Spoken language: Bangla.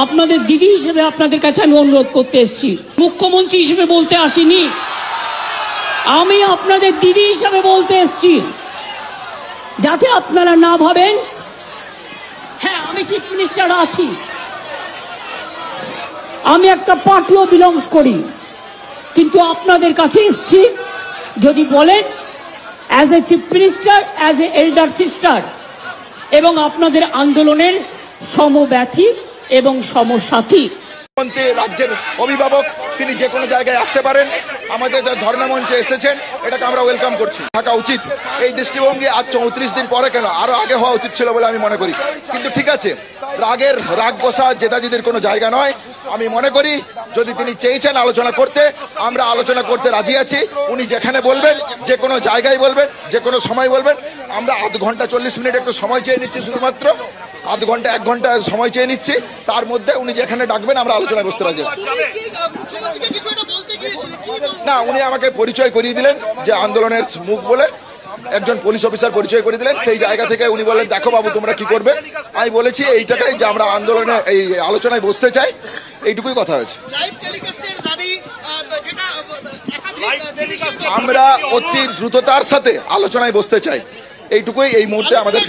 আপনাদের দিদি হিসেবে আপনাদের কাছে আমি অনুরোধ করতে এসেছি, মুখ্যমন্ত্রী হিসেবে বলতে আসিনি, আমি আপনাদের দিদি হিসেবে বলতে এসেছি, যাতে আপনারা না ভাবেন হ্যাঁ আমি চিফ মিনিস্টার আছি, আমি একটা পার্টিও বিলংস করি, কিন্তু আপনাদের কাছে এসেছি যদি বলেন as a chief minister, as a elder sister এবং আপনাদের আন্দোলনের সমব্যথী এবং সমসাথী। রাজ্যের অভিভাবক তিনি যে কোনো জায়গায় আসতে পারেন, আমাদের ধর্ণা মঞ্চে এসেছেন, এটাকে আমরা ওয়েলকাম করছি। থাকা উচিত এই দৃষ্টিভঙ্গি আজ 34 দিন পরে কেন, আরো আগে হওয়া উচিত ছিল বলে আমি মনে করি। কিন্তু ঠিক আছে, রাগ বসা জেদাজিদের কোনো জায়গা নয়। আমি মনে করি যদি তিনি চেয়েছেন আলোচনা করতে, আমরা আলোচনা করতে রাজি আছি। উনি যেখানে বলবেন, যে কোনো জায়গায় বলবেন, যে কোনো সময় বলবেন, আমরা আধ ঘন্টা 40 মিনিট একটু সময় চেয়ে নিচ্ছি, শুধুমাত্র আধ ঘন্টা 1 ঘন্টা সময় চেয়ে নিচ্ছি। তার মধ্যে উনি যেখানে ডাকবেন আমরা আলোচনায় বসতে রাজি আছি। না, উনি আমাকে পরিচয় করিয়ে দিলেন যে আন্দোলনের মুখ বলে, একজন পুলিশ অফিসার পরিচয় করে দিলেন। সেই জায়গা থেকে উনি বললেন দেখো বাবু তোমরা কি করবে। আমি বলেছি এইটাটাই যে আমরা আন্দোলনে এই আলোচনায় বসতে চাই, এইটুকুই কথা হয়েছে। আমরা অতি দ্রুততার সাথে আলোচনায় বসতে চাই, এইটুকুই এই মুহূর্তে আমাদের